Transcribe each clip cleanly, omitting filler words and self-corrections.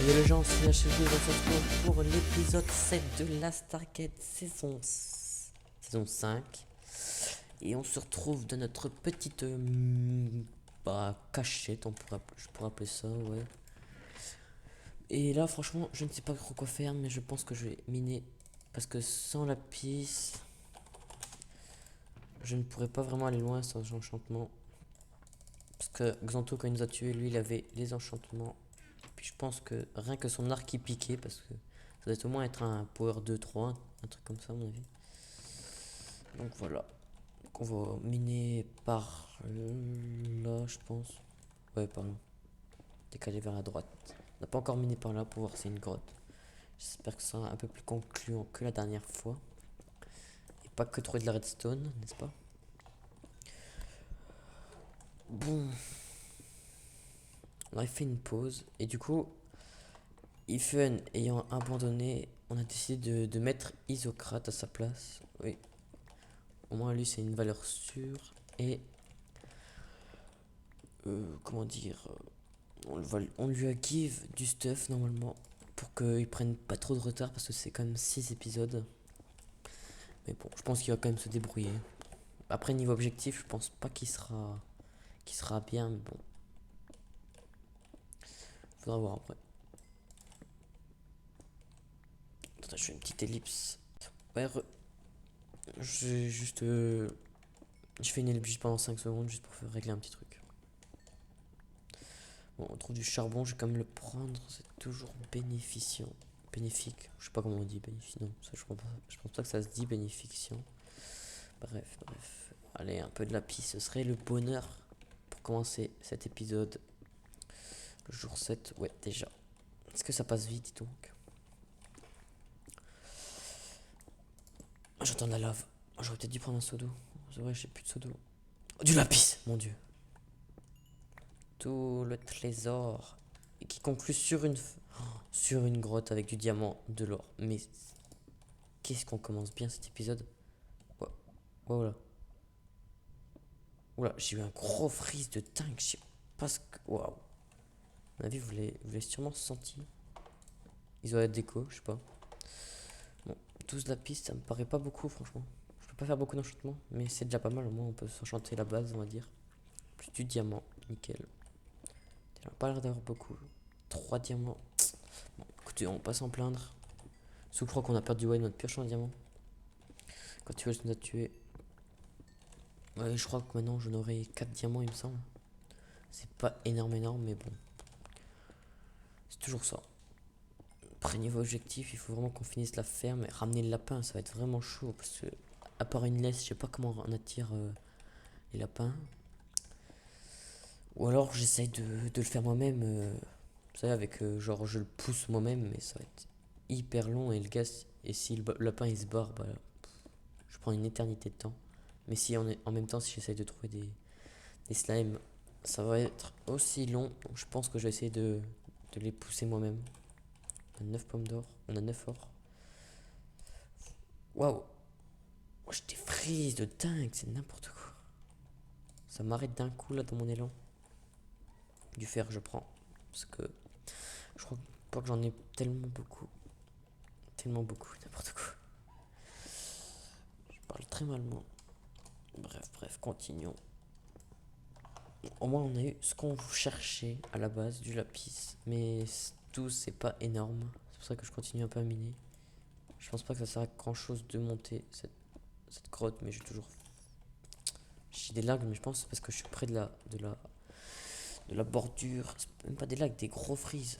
Et les gens, c'est HFD, on se retrouve pour l'épisode 7 de la Stargate saison 5. Et on se retrouve dans notre petite cachette, je pourrais appeler ça, ouais. Et là, franchement, je ne sais pas trop quoi faire, mais je pense que je vais miner. Parce que sans la piste, je ne pourrais pas vraiment aller loin sans enchantement. Parce que Xanto, quand il nous a tués, lui, il avait les enchantements. Puis je pense que rien que son arc qui piquait, parce que ça doit au moins être un power 2-3, un truc comme ça à mon avis. Donc voilà. Donc on va miner par là, je pense. Ouais, par là. Décaler vers la droite. On n'a pas encore miné par là pour voir si c'est une grotte. J'espère que ça sera un peu plus concluant que la dernière fois. Et pas que trouver de la redstone, n'est-ce pas? Bon. On a fait une pause. Et du coup, Ethan ayant abandonné, on a décidé de mettre Isocrate à sa place. Oui. Au moins, lui, c'est une valeur sûre. Et. Comment dire on lui a give du stuff normalement. Pour qu'il prenne pas trop de retard. Parce que c'est quand même 6 épisodes. Mais bon, je pense qu'il va quand même se débrouiller. Après, niveau objectif, je pense pas qu'il sera bien. Mais bon. Faudra voir après. Attends, je fais une petite ellipse. Ouais, j'ai juste. Je fais une ellipse juste pendant 5 secondes. Juste pour régler un petit truc. Bon, on trouve du charbon, je vais quand même le prendre, c'est toujours bénéficiant. Bénéfique, je sais pas comment on dit bénéfique, non, ça je pense pas que ça se dit bénéfiction. Bref. Allez, un peu de lapis, ce serait le bonheur pour commencer cet épisode. Le jour 7, ouais, déjà. Est-ce que ça passe vite, dis donc? J'entends de la lave. J'aurais peut-être dû prendre un seau d'eau. C'est vrai, j'ai plus de seau d'eau. Oh, du lapis, mon dieu. Tout le trésor. Et qui conclut sur une grotte avec du diamant, de l'or. Mais qu'est-ce qu'on commence bien cet épisode. Voilà. Oula, j'ai eu un gros freeze de dingue. Je sais pas ce que. Waouh. À mon avis, vous l'avez sûrement senti. Ils ont la déco, je sais pas. Bon, 12 la piste, ça me paraît pas beaucoup, franchement. Je peux pas faire beaucoup d'enchantements, mais c'est déjà pas mal. Au moins, on peut s'enchanter la base, on va dire. Plus du diamant, nickel. Il a pas l'air d'avoir beaucoup. 3 diamants. Bon, écoutez, on va pas s'en plaindre. Sous, je crois qu'on a perdu notre pioche en diamant. Quand tu veux nous a tué. Ouais, je crois que maintenant j'en aurai 4 diamants, il me semble. C'est pas énorme, mais bon. C'est toujours ça. Après, niveau objectif, il faut vraiment qu'on finisse la ferme et ramener le lapin. Ça va être vraiment chaud parce que, à part une laisse, je sais pas comment on attire les lapins. Ou alors j'essaye de le faire moi-même. Vous savez, avec genre je le pousse moi-même, mais ça va être hyper long. Et le gars, et si le lapin il se barre, bah, je prends une éternité de temps. Mais si en même temps, si j'essaye de trouver des slimes, ça va être aussi long. Donc je pense que je vais essayer de les pousser moi-même. On a 9 pommes d'or, on a 9 or. Waouh! Oh, j'étais freeze de dingue, c'est n'importe quoi. Ça m'arrête d'un coup là dans mon élan. Du fer, je prends. Parce que je crois pas que j'en ai tellement beaucoup. Tellement beaucoup, n'importe quoi. Je parle très malement. Bref, continuons. Au moins, on a eu ce qu'on cherchait à la base, du lapis. Mais tout, c'est pas énorme. C'est pour ça que je continue un peu à miner. Je pense pas que ça sert à grand chose de monter cette grotte, mais j'ai des lags, mais je pense que c'est parce que je suis près de la bordure. C'est même pas des lags, des gros freeze.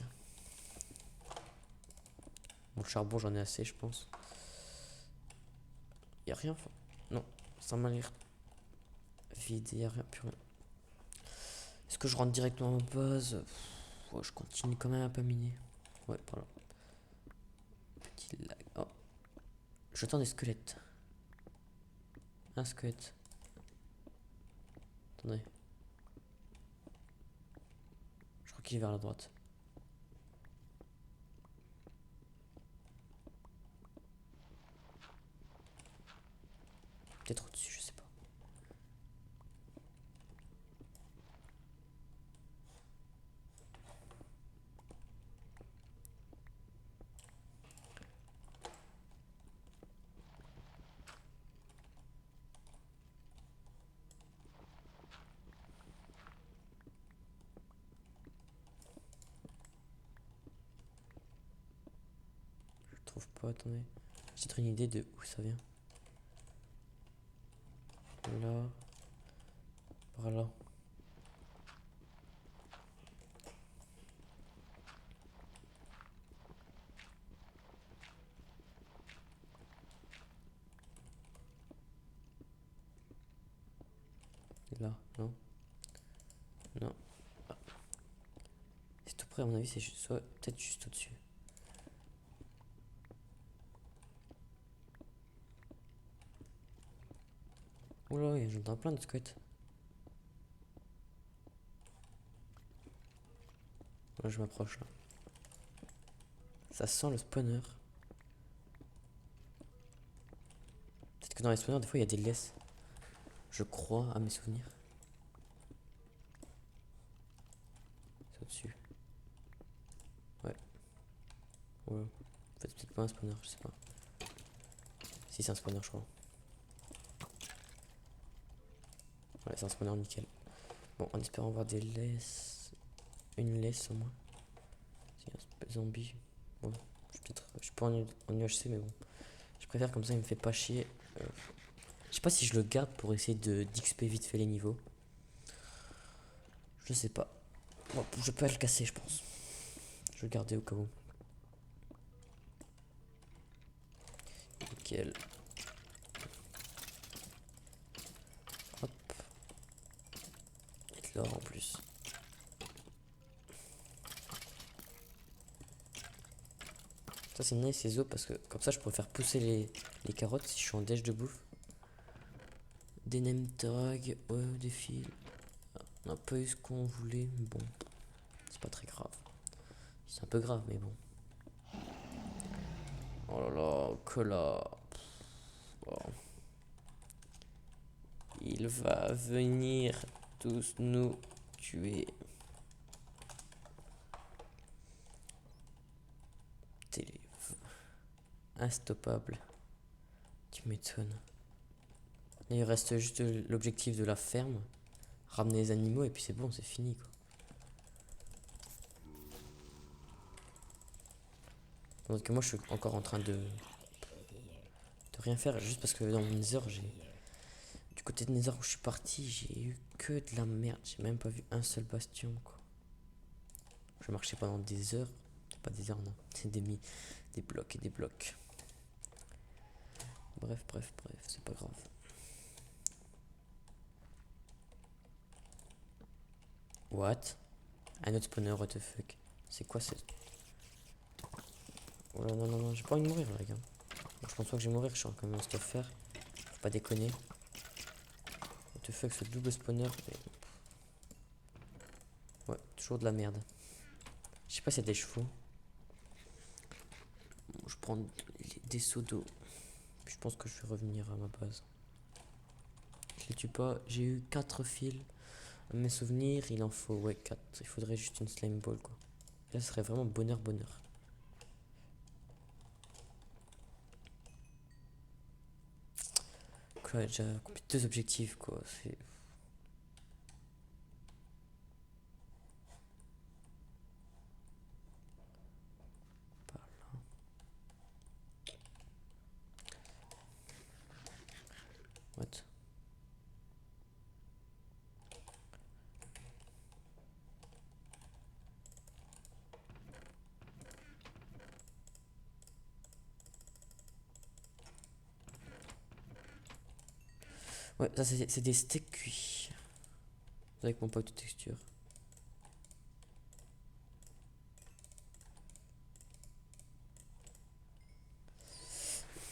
Bon, le charbon, j'en ai assez, je pense. Y a rien. Non, ça m'a l'air vide, y a rien, plus rien. Est-ce que je rentre directement en base? Ouais, je continue quand même un peu miner. Ouais, par là. Petit lag. Oh, j'entends des squelettes. Un squelette. Attendez. Je crois qu'il est vers la droite. Peut-être au-dessus, je sais pas. trouve pas, attendez. J'ai peut-être une idée de où ça vient. Là. Par là. Là, non. Non. Ah. C'est tout près, à mon avis, c'est soit peut-être juste au-dessus. Oula, j'entends plein de squelettes. Là, je m'approche là. Ça sent le spawner. Peut-être que dans les spawners, des fois, il y a des laisses. Je crois à mes souvenirs. C'est au-dessus. Ouais. Ouais. En fait, c'est peut-être pas un spawner, je sais pas. Si, c'est un spawner, je crois. Ouais, c'est un spawner nickel. Bon, en espérant voir des laisses. Une laisse au moins. C'est un zombie. Bon, je suis pas en UHC, mais bon. Je préfère comme ça, il me fait pas chier. Je sais pas si je le garde pour essayer de d'XP vite fait les niveaux. Je sais pas. Bon, je peux le casser, je pense. Je vais le garder au cas où. Nickel. Hop. Et de l'or en plus. Ça c'est nice ces os parce que comme ça je pourrais faire pousser les carottes si je suis en déj de bouffe. Des name tags, ouais, des fils. On n'a pas eu ce qu'on voulait, mais bon, c'est pas très grave. C'est un peu grave, mais bon. Oh là là, Cola. Oh. Il va venir tous nous tuer. Télé. Instoppable. Tu m'étonnes. Il reste juste l'objectif de la ferme. Ramener les animaux et puis c'est bon, c'est fini quoi. Donc que moi je suis encore en train de rien faire juste parce que dans mon Nether j'ai. Du côté de Nether où je suis parti, j'ai eu que de la merde. J'ai même pas vu un seul bastion quoi. Je marchais pendant des heures. Pas des heures non. C'est des blocs et des blocs. Bref, c'est pas grave. What? Un autre spawner, what the fuck? C'est quoi cette. Oh là, non, non, non, j'ai pas envie de mourir là, les gars. Bon, je pense pas que je vais mourir, je suis quand même un stuff faire. Faut pas déconner. What the fuck, ce double spawner. Mais... ouais, toujours de la merde. Je sais pas s'il y a des chevaux. Bon, je prends des seaux d'eau. Puis je pense que je vais revenir à ma base. Je les tue pas. J'ai eu 4 fils. À mes souvenirs, il en faut ouais 4. Il faudrait juste une slime ball quoi. Là, ce serait vraiment bonheur, bonheur. Quoi, j'ai déjà accompli 2 objectifs quoi. C'est. What? Ouais, ça c'est des steaks cuits. Avec mon pot de texture.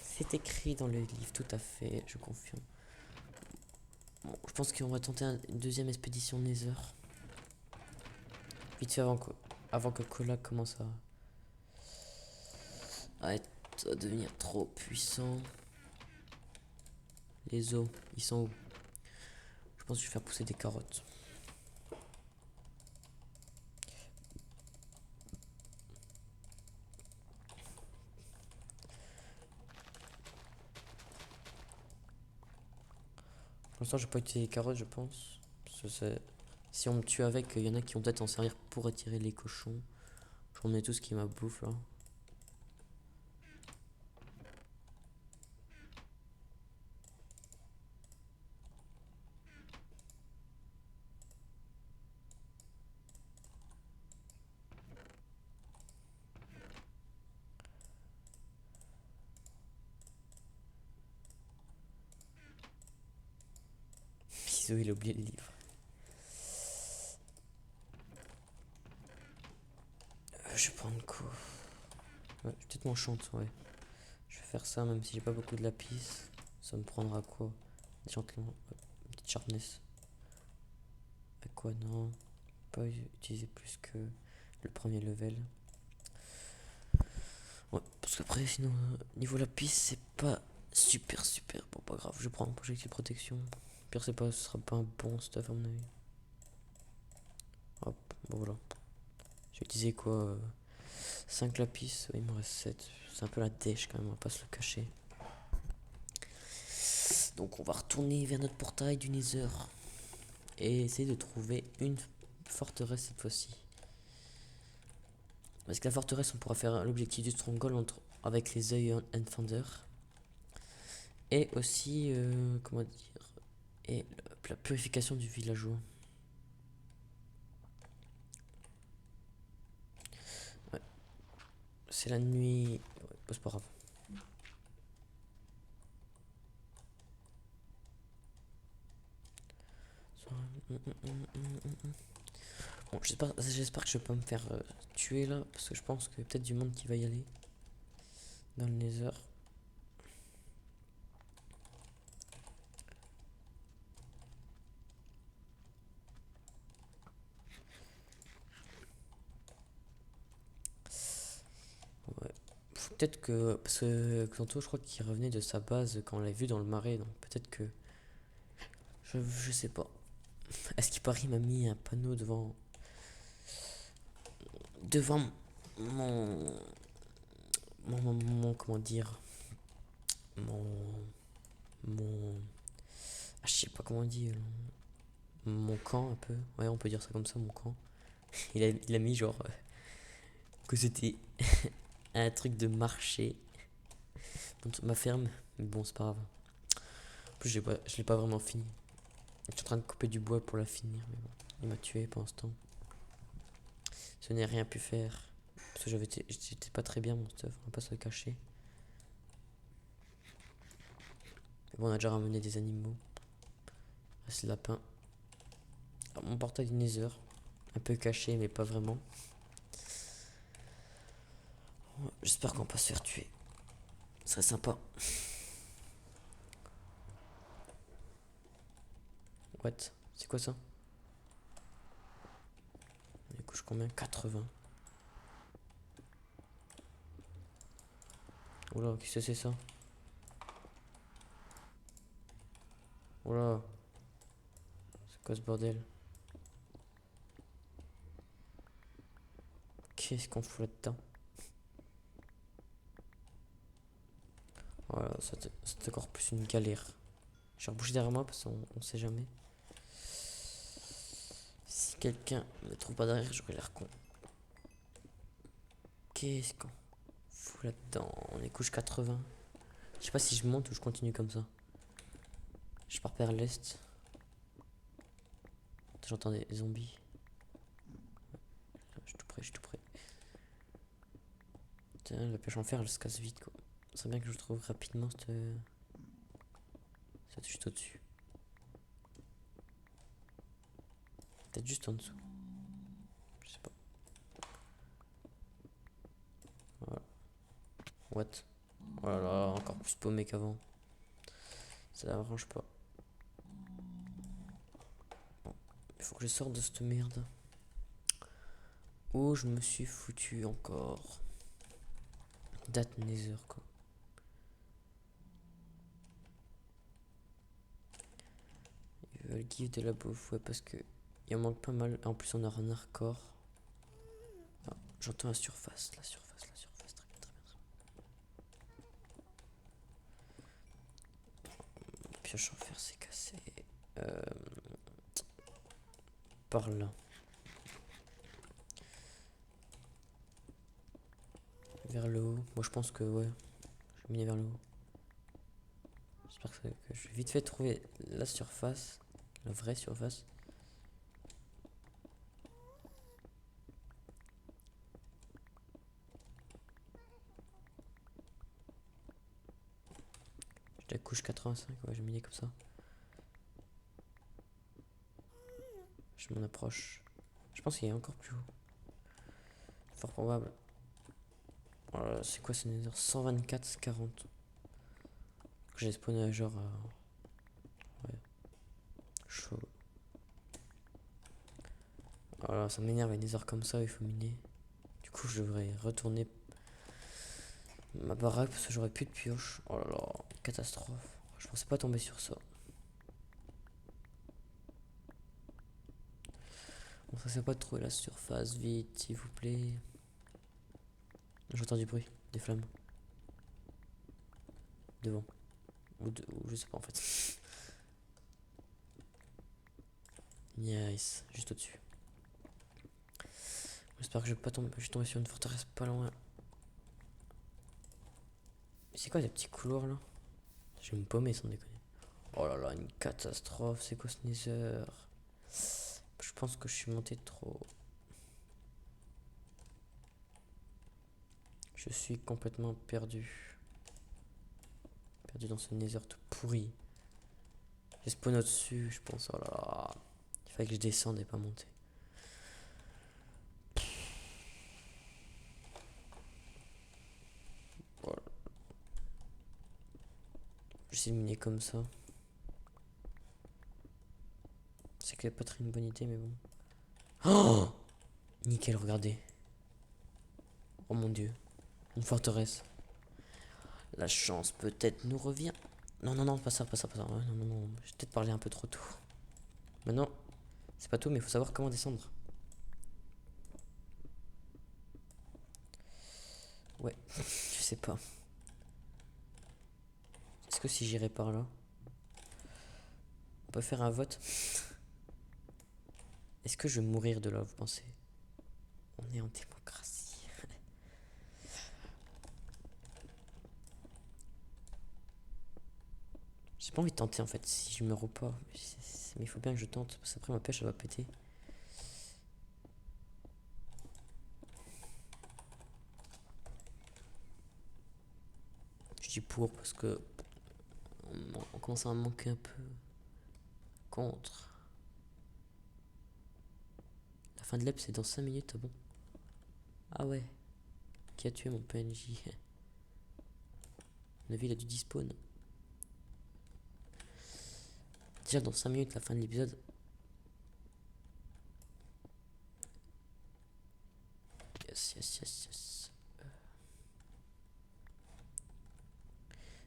C'est écrit dans le livre, tout à fait, je confirme. Bon, je pense qu'on va tenter une deuxième expédition Nether. Vite fait avant que Kola commence à devenir trop puissant. Les os, ils sont où? Je pense que je vais faire pousser des carottes. Pour l'instant, je vais pas utiliser les carottes, je pense. Parce que si on me tue avec, il y en a qui vont peut-être en servir pour attirer les cochons. Je remets tout ce qui m'a bouffe là. Désolé, il a oublié le livre. Je vais prendre quoi? Ouais, peut-être mon chante, ouais. Je vais faire ça même si j'ai pas beaucoup de lapis. Ça me prendra quoi? Gentiment. Une petite sharpness. À quoi? Non. Pas utiliser plus que le premier level. Ouais, parce qu'après, sinon, niveau lapis, c'est pas super super. Bon, pas grave, je prends un projectile protection. Pire, c'est pas, ce sera pas un bon stuff à mon avis. Hop, bon voilà. J'ai utilisé quoi 5 lapis, ouais, il me reste 7. C'est un peu la dèche quand même, on va pas se le cacher. Donc on va retourner vers notre portail du Nether et essayer de trouver une forteresse cette fois-ci. Parce que la forteresse, on pourra faire l'objectif du Stronghold avec les œils Endfender. Et aussi, comment dire, et la purification du villageois. Ouais, c'est la nuit. Ouais, bah, c'est pas grave. Bon, j'espère que je vais pas me faire tuer là, parce que je pense qu'il y a peut-être du monde qui va y aller dans le Nether. Ouais. Faut peut-être que. Parce que Xanto, je crois qu'il revenait de sa base quand on l'a vu dans le marais, donc peut-être que. Je sais pas. Est-ce qu'il Paris m'a mis un panneau devant mon. Comment dire. Mon. Mon. Ah, je sais pas comment on dit. Mon camp un peu. Ouais, on peut dire ça comme ça, mon camp. Il a mis genre. Que c'était un truc de marché. Ma ferme. Mais bon, c'est pas grave. En plus, je l'ai pas vraiment fini. Je suis en train de couper du bois pour la finir. Mais bon, il m'a tué pendant ce temps. Je n'ai rien pu faire. Parce que j'étais pas très bien mon stuff, on va pas se le cacher. Mais bon, on a déjà ramené des animaux. Reste le lapin. Alors, mon portail du Nether. Un peu caché, mais pas vraiment. J'espère qu'on va pas se faire tuer. Ce serait sympa. What? C'est quoi ça? Il couche combien? 80. Oula, qu'est-ce que c'est ça? Oula, c'est quoi ce bordel? Qu'est-ce qu'on fout là-dedans? Voilà, c'est encore plus une galère. Je vais reboucher derrière moi parce qu'on sait jamais. Si quelqu'un ne me trouve pas derrière, j'aurais l'air con. Qu'est-ce qu'on fout là-dedans? On est couche 80. Je sais pas si je monte ou je continue comme ça. Je pars vers l'est. J'entends des zombies. Je suis tout près, je suis tout près. Putain, la pêche en fer, elle se casse vite quoi. C'est bien que je trouve rapidement cette juste au-dessus. Peut-être juste en dessous. Je sais pas. Voilà. What? Oh là là, encore plus paumé qu'avant. Ça n'arrange pas. Bon, il faut que je sorte de cette merde. Où je me suis foutu encore. Date Nether quoi. Ils veulent give de la bouffe, ouais, parce que il en manque pas mal. En plus, on a un hardcore. Ah, j'entends la surface, la surface, la surface. Très bien, très bien. Pioche en fer, c'est cassé. Euh, Par là. Vers le haut. Moi, je pense que, ouais. Je vais miner vers le haut. J'espère que je vais vite fait trouver la surface. La vraie surface. J'ai la couche 85, ouais, je vais miner comme ça. Je m'en approche. Je pense qu'il est encore plus haut. Fort probable. Voilà, c'est quoi ce nether? 124, 40. J'ai spawné à genre... ouais. Chaud. Voilà, ça m'énerve les nether comme ça, il faut miner. Du coup, je devrais retourner ma baraque parce que j'aurais plus de pioche. Oh là là, catastrophe. Je pensais pas tomber sur ça. Bon, ça c'est pas de trouver la surface, vite, s'il vous plaît. J'entends du bruit, des flammes. Devant. Ou je sais pas en fait. Nice, juste au-dessus. J'espère que je vais pas tomber. Je suis tombé sur une forteresse pas loin. C'est quoi ces petits couloirs là? Je vais me paumer sans déconner. Oh là là, une catastrophe. C'est quoi ce nether? Je pense que je suis monté trop. Je suis complètement perdu. Perdu dans ce nether tout pourri. J'ai spawn au-dessus, je pense. Oh là là. Il fallait que je descende et pas monter. Voilà. J'essaie de miner comme ça. C'est que pas très une bonne idée, mais bon. Oh, nickel, regardez. Oh mon dieu. Une forteresse. La chance peut-être nous revient. Non, non, non, pas ça, pas ça, pas ça. Ouais, non, non, non. J'ai peut-être parlé un peu trop tôt. Maintenant, c'est pas tout, mais il faut savoir comment descendre. Ouais, je sais pas. Est-ce que si j'irais par là, on peut faire un vote? Est-ce que je vais mourir de là, vous pensez? On est en démocratie. J'ai pas envie de tenter en fait, si je meurs ou pas. Mais il faut bien que je tente, parce qu'après ma pêche elle va péter. Je dis pour parce que on commence à en manquer un peu. Contre. La fin de l'ep c'est dans 5 minutes, ah bon? Ah ouais. Qui a tué mon PNJ? On a vu, il a dû despawn. Déjà dans 5 minutes, la fin de l'épisode. Yes, yes, yes, yes.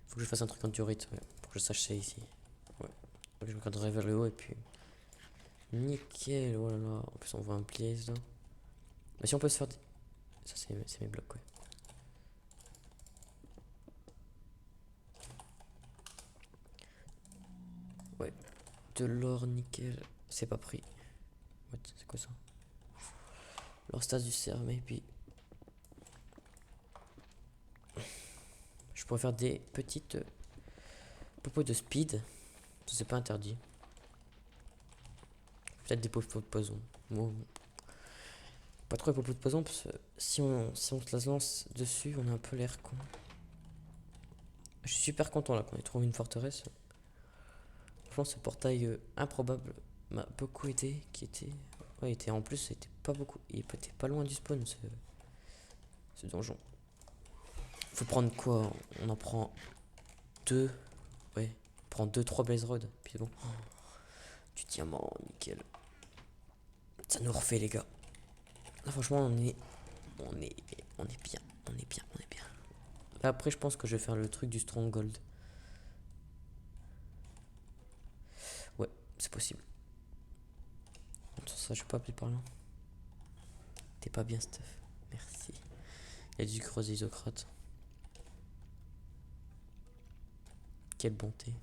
Faut que je fasse un truc en diorite, ouais, pour que je sache c'est ici. Ouais. Donc je me regarderai vers le haut et puis. Nickel, oh là là. En plus on voit un piège là. Mais si on peut se faire des... Ça c'est mes blocs, ouais. Ouais. De l'or, nickel. C'est pas pris. What, c'est quoi ça? L'or stage du cerf, maybe. Je pourrais faire des petites popos de speed. C'est pas interdit. Peut-être des popos de poison. Bon. Pas trop les popos de poison parce que si on se la lance dessus, on a un peu l'air con. Je suis super content là qu'on ait trouvé une forteresse. Franchement, ce portail improbable m'a beaucoup aidé. Qui était. Ouais, il était en plus, c'était pas beaucoup. Il était pas loin du spawn ce donjon. Faut prendre quoi? On en prend deux. Ouais, on prend 2-3 Blaze Rod. Puis c'est bon. Du diamant, nickel. Ça nous refait, les gars. Là, franchement, on est bien. On est bien. On est bien. Là, après, je pense que je vais faire le truc du Stronghold. Ouais, c'est possible. Sans ça, je peux pas appeler par là. T'es pas bien, Steph. Merci. Il y a du creuset isocrate. Quelle bonté.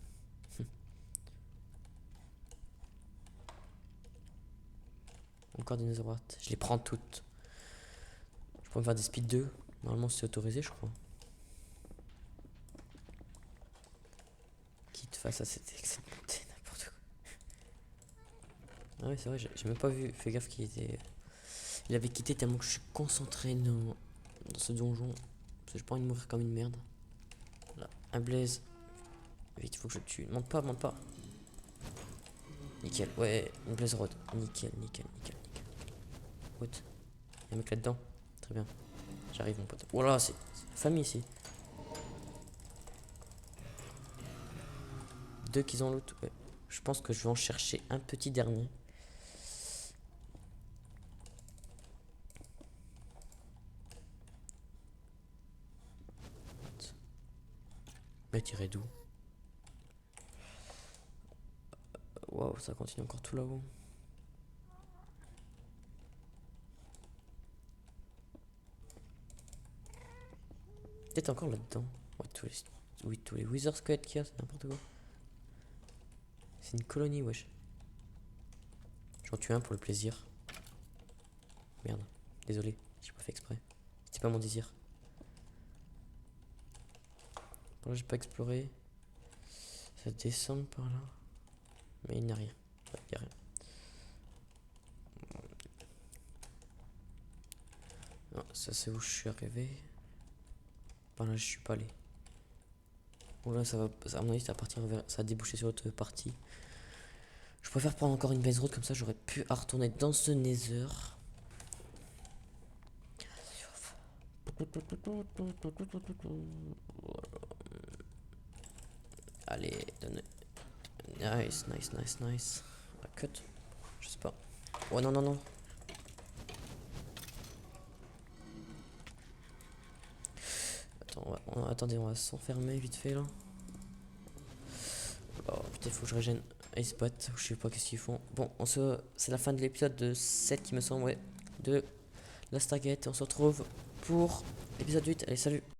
Encore des netherrates. Je les prends toutes. Je peux me faire des speed 2. Normalement, c'est autorisé, je crois. Quitte face à cette excellente montée, n'importe quoi. Ah oui, c'est vrai, j'ai même pas vu. Fais gaffe qu'il était. Il avait quitté tellement que je suis concentré dans ce donjon. Parce que j'ai pas envie de mourir comme une merde. Là, un blaze. Vite, faut que je tue. Monte pas, monte pas. Nickel. Ouais, une Blaze Road. Nickel, nickel, nickel, nickel. What? Y'a un mec là-dedans. Très bien. J'arrive, mon pote. Oh là, c'est la famille ici. Deux qu'ils ont loot. Ouais. Je pense que je vais en chercher un petit dernier. Mais tiré d'où? Waouh, ça continue encore tout là-haut. Peut-être encore là-dedans. Ouais, oui, tous les Wither Squad qu'il y a, c'est n'importe quoi. C'est une colonie, wesh. J'en tue un pour le plaisir. Merde, désolé, j'ai pas fait exprès. C'était pas mon désir. Par là, j'ai pas exploré. Ça descend par là. Mais il n'y a rien. Ouais, il n'y a rien. Non, ça c'est où je suis arrivé. Par là, je suis pas allé. Bon, là, ça va. À mon avis, ça va partir vers. Ça va déboucher sur l'autre partie. Je préfère prendre encore une base road, comme ça j'aurais pu retourner dans ce nether. Allez, donne. Nice, nice, nice, nice. La cut. Je sais pas. Oh non, non, non. Attends, attendez, on va s'enfermer vite fait là. Oh putain, faut que je régène. Ils se battent, je sais pas qu'est-ce qu'ils font. Bon, c'est la fin de l'épisode de 7, il me semble, ouais. De la Stargate. On se retrouve pour l'épisode 8. Allez, salut!